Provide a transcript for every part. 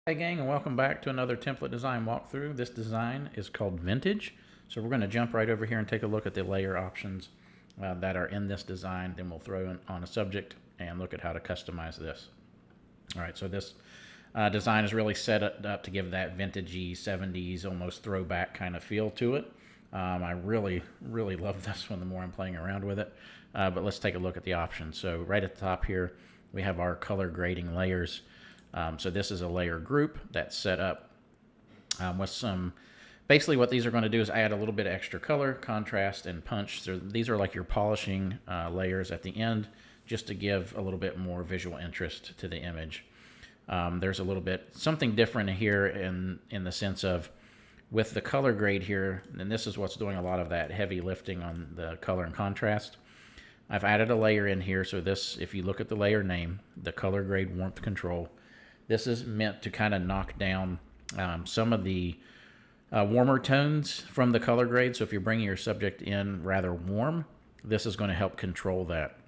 Hey gang, and welcome back to another template design walkthrough. This design is called Vintage. So we're going to jump right over here and take a look at the layer options that are in this design. Then we'll throw in on a subject and look at how to customize this. All right, so this design is really set up to give that vintagey 70s, almost throwback kind of feel to it. I really love this one the more I'm playing around with it. But let's take a look at the options. So right at the top here, we have our color grading layers. So this is a layer group that's set up with some, basically what these are going to do is add a little bit of extra color, contrast, and punch. So these are like your polishing layers at the end, just to give a little bit more visual interest to the image. There's a little bit, something different here in the sense of, with the color grade here, and this is what's doing a lot of that heavy lifting on the color and contrast. I've added a layer in here, so this, if you look at the layer name, the color grade warmth control, this is meant to kind of knock down some of the warmer tones from the color grade. So if you're bringing your subject in rather warm, this is going to help control that.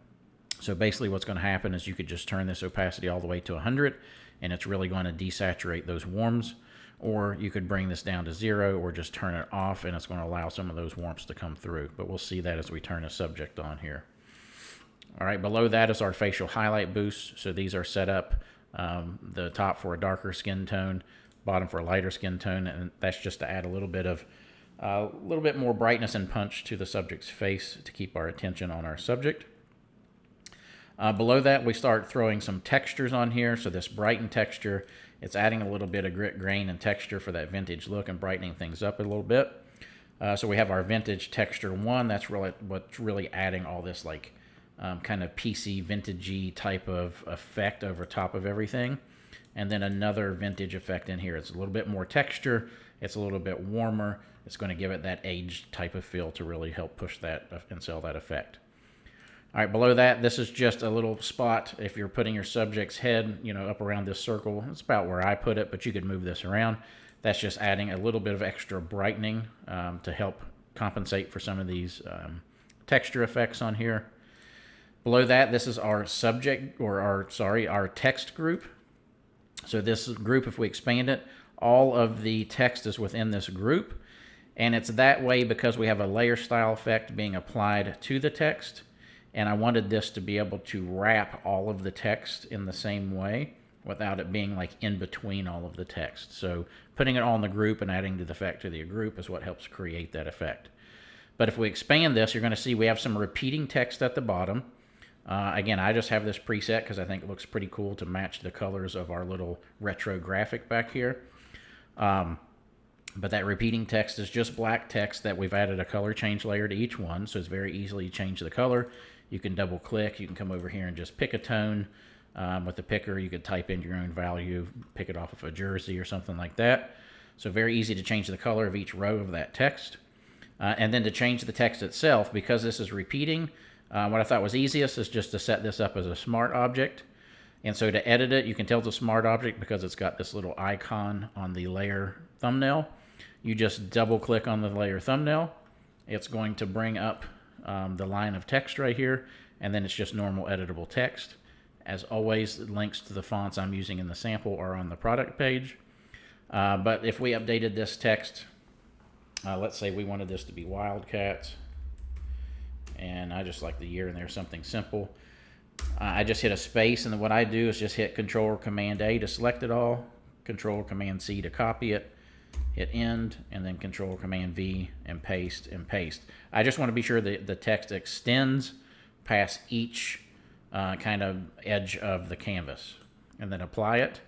So basically what's going to happen is you could just turn this opacity all the way to 100, and it's really going to desaturate those warms. Or you could bring this down to 0 or just turn it off, and it's going to allow some of those warmths to come through. But we'll see that as we turn a subject on here. All right, below that is our facial highlight boost. So these are set up, the top for a darker skin tone, bottom for a lighter skin tone, and that's just to add a little bit more brightness and punch to the subject's face to keep our attention on our subject. Below that, we start throwing some textures on here. So this brighten texture, it's adding a little bit of grit, grain, and texture for that vintage look and brightening things up a little bit. So we have our vintage texture 1. That's really what's really adding all this like kind of PC vintagey type of effect over top of everything. And then another vintage effect in here. It's a little bit more texture. It's a little bit warmer. It's going to give it that aged type of feel to really help push that and sell that effect. All right, below that, this is just a little spot. If you're putting your subject's head, up around this circle, it's about where I put it, but you could move this around. That's just adding a little bit of extra brightening to help compensate for some of these texture effects on here. Below that, this is our subject, or our text group. So this group, if we expand it, all of the text is within this group. And it's that way because we have a layer style effect being applied to the text. And I wanted this to be able to wrap all of the text in the same way without it being like in between all of the text. So putting it all in the group and adding to the effect to the group is what helps create that effect. But if we expand this, you're going to see we have some repeating text at the bottom. Again, I just have this preset because I think it looks pretty cool to match the colors of our little retro graphic back here. But that repeating text is just black text that we've added a color change layer to each one, so it's very easily to change the color. You can double click, you can come over here and just pick a tone. With the picker, you could type in your own value, pick it off of a jersey or something like that. So very easy to change the color of each row of that text. And then to change the text itself, because this is repeating, what I thought was easiest is just to set this up as a smart object. And so to edit it, you can tell it's a smart object because it's got this little icon on the layer thumbnail. You just double click on the layer thumbnail. It's going to bring up the line of text right here, and then it's just normal editable text. As always, links to the fonts I'm using in the sample are on the product page. But if we updated this text, let's say we wanted this to be Wildcats, and I just like the year in there, something simple. I just hit a space, and then what I do is just hit Control or Command A to select it all, Control or Command C to copy it, hit End, and then Control or Command V and paste and paste. I just want to be sure that the text extends past each kind of edge of the canvas, and then apply it.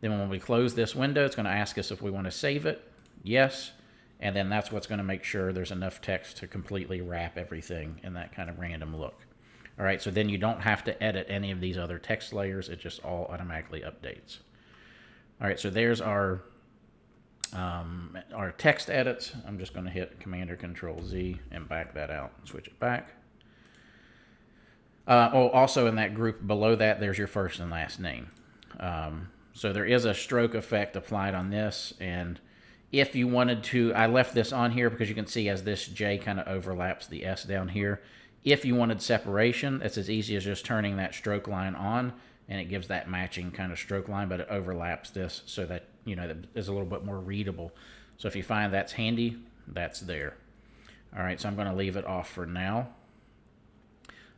Then when we close this window, it's going to ask us if we want to save it. Yes. And then that's what's going to make sure there's enough text to completely wrap everything in that kind of random look. All right, so then you don't have to edit any of these other text layers. It just all automatically updates. All right, so there's our text edits. I'm just going to hit Command or Control Z and back that out and switch it back. Also in that group below that, there's your first and last name. So there is a stroke effect applied on this, and if you wanted to, I left this on here because you can see as this J kind of overlaps the S down here. If you wanted separation, it's as easy as just turning that stroke line on and it gives that matching kind of stroke line, but it overlaps this so that, that is a little bit more readable. So if you find that's handy, that's there. All right, so I'm going to leave it off for now.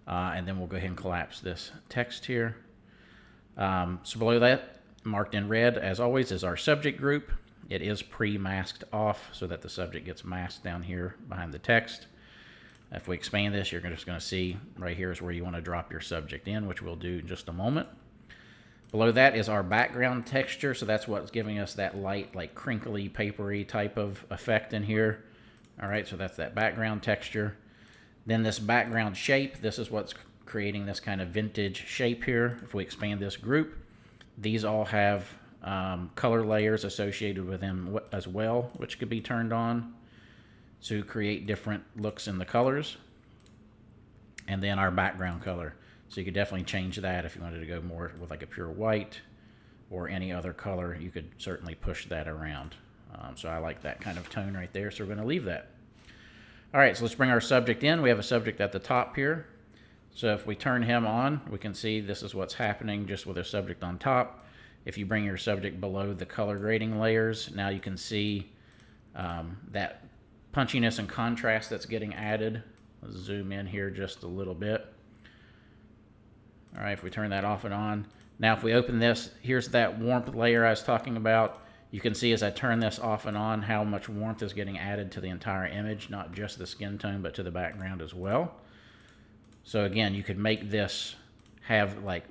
And then we'll go ahead and collapse this text here. So below that, marked in red, as always, is our subject group. It is pre-masked off so that the subject gets masked down here behind the text. If we expand this, you're just going to see right here is where you want to drop your subject in, which we'll do in just a moment. Below that is our background texture, so that's what's giving us that light, like crinkly, papery type of effect in here. All right, so that's that background texture. Then this background shape, this is what's creating this kind of vintage shape here. If we expand this group, these all have color layers associated with them as well, which could be turned on to create different looks in the colors. And then our background color. So you could definitely change that if you wanted to go more with like a pure white or any other color. You could certainly push that around. So I like that kind of tone right there, so we're going to leave that. All right, so let's bring our subject in. We have a subject at the top here. So if we turn him on, we can see this is what's happening just with a subject on top. If you bring your subject below the color grading layers, now you can see that punchiness and contrast that's getting added. Let's zoom in here just a little bit. All right, if we turn that off and on. Now if we open this, here's that warmth layer I was talking about. You can see as I turn this off and on how much warmth is getting added to the entire image, not just the skin tone, but to the background as well. So again, you could make this have like,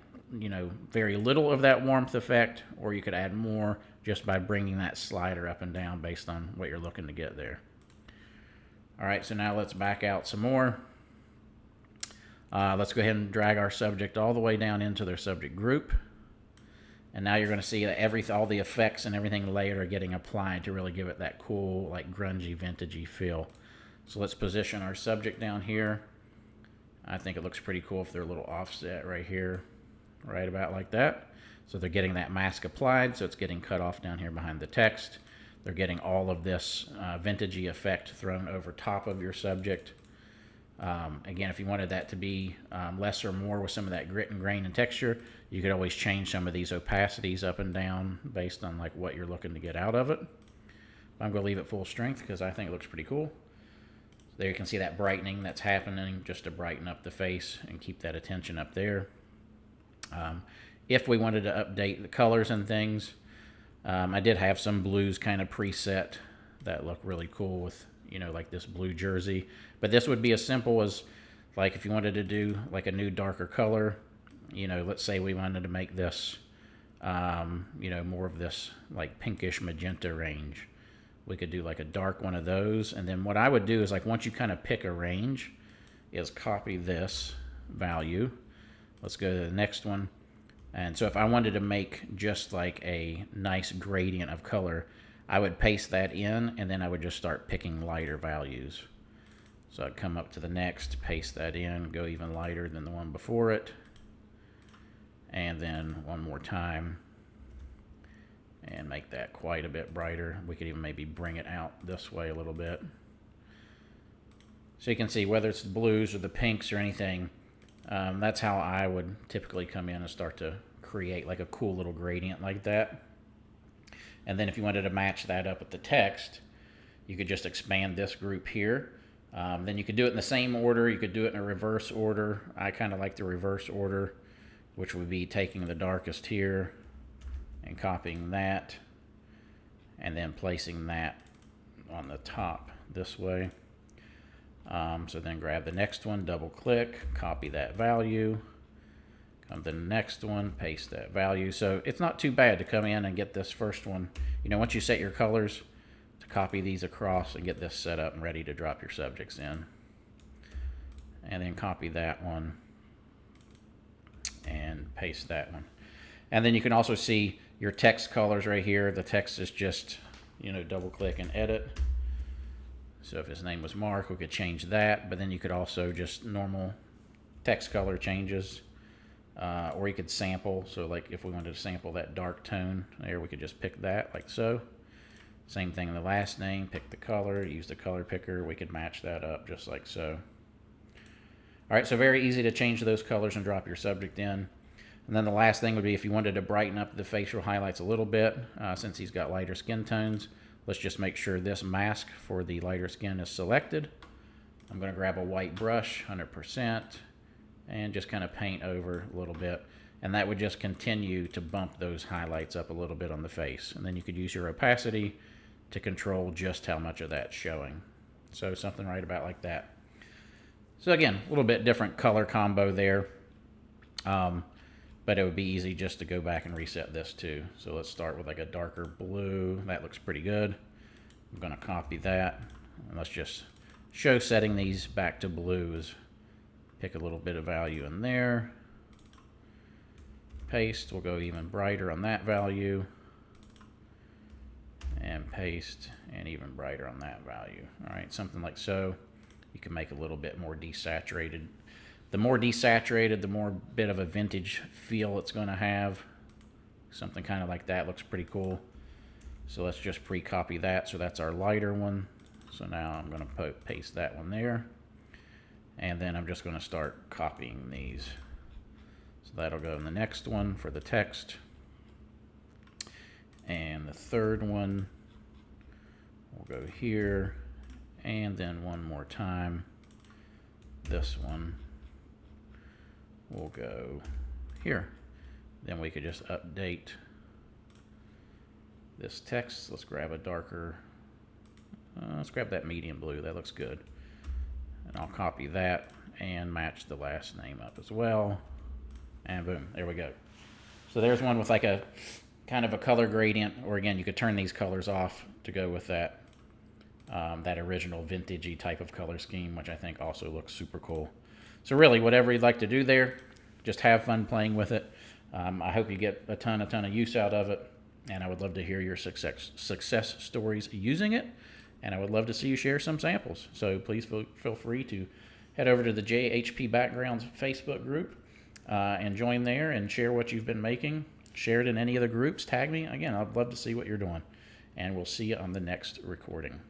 very little of that warmth effect, or you could add more just by bringing that slider up and down based on what you're looking to get there. All right, so now let's back out some more. Let's go ahead and drag our subject all the way down into their subject group. And now you're going to see that all the effects and everything layered are getting applied to really give it that cool, like grungy, vintagey feel. So let's position our subject down here. I think it looks pretty cool if they're a little offset right here, right about like that. So they're getting that mask applied, so it's getting cut off down here behind the text. They're getting all of this vintagey effect thrown over top of your subject. Again, if you wanted that to be less or more with some of that grit and grain and texture, you could always change some of these opacities up and down based on like what you're looking to get out of it. I'm going to leave it full strength because I think it looks pretty cool. There you can see that brightening that's happening just to brighten up the face and keep that attention up there. If we wanted to update the colors and things, I did have some blues kind of preset that look really cool with, like this blue jersey. But this would be as simple as, like, if you wanted to do like a new darker color, let's say we wanted to make this, more of this like pinkish magenta range. We could do like a dark one of those. And then what I would do is, like, once you kind of pick a range, is copy this value. Let's go to the next one. And so if I wanted to make just like a nice gradient of color, I would paste that in, and then I would just start picking lighter values. So I'd come up to the next, paste that in, go even lighter than the one before it. And then one more time, and make that quite a bit brighter. We could even maybe bring it out this way a little bit. So you can see whether it's the blues or the pinks or anything, that's how I would typically come in and start to create like a cool little gradient like that. And then if you wanted to match that up with the text, you could just expand this group here. Then you could do it in the same order. You could do it in a reverse order. I kind of like the reverse order, which would be taking the darkest here and copying that, and then placing that on the top this way. So then grab the next one, double click, copy that value, come to the next one, paste that value. So it's not too bad to come in and get this first one. Once you set your colors, to copy these across and get this set up and ready to drop your subjects in. And then copy that one and paste that one. And then you can also see your text colors right here. The text is just, double click and edit. So if his name was Mark, we could change that, but then you could also just normal text color changes, or you could sample. So like if we wanted to sample that dark tone there, we could just pick that like so. Same thing in the last name, pick the color, use the color picker. We could match that up just like so. All right, so very easy to change those colors and drop your subject in. And then the last thing would be if you wanted to brighten up the facial highlights a little bit, since he's got lighter skin tones, let's just make sure this mask for the lighter skin is selected. I'm going to grab a white brush, 100%, and just kind of paint over a little bit. And that would just continue to bump those highlights up a little bit on the face. And then you could use your opacity to control just how much of that's showing. So something right about like that. So again, a little bit different color combo there. But it would be easy just to go back and reset this too. So let's start with like a darker blue. That looks pretty good. I'm going to copy that. And let's just show setting these back to blues. Pick a little bit of value in there. Paste. We'll go even brighter on that value. And paste, and even brighter on that value. All right, something like so. You can make a little bit more desaturated. The more desaturated, the more bit of a vintage feel it's going to have. Something kind of like that looks pretty cool. So let's just pre-copy that. So that's our lighter one. So now I'm going to paste that one there. And then I'm just going to start copying these. So that'll go in the next one for the text. And the third one will go here. And then one more time, this one will go here. Then we could just update this text. Let's grab a darker, let's grab that medium blue. That looks good. And I'll copy that and match the last name up as well. And boom, there we go. So there's one with like a kind of a color gradient, or again, you could turn these colors off to go with that that original vintagey type of color scheme, which I think also looks super cool. So really, whatever you'd like to do there, just have fun playing with it. I hope you get a ton of use out of it, and I would love to hear your success stories using it, and I would love to see you share some samples. So please feel free to head over to the JHP Backgrounds Facebook group and join there and share what you've been making. Share it in any of the groups. Tag me. Again, I'd love to see what you're doing, and we'll see you on the next recording.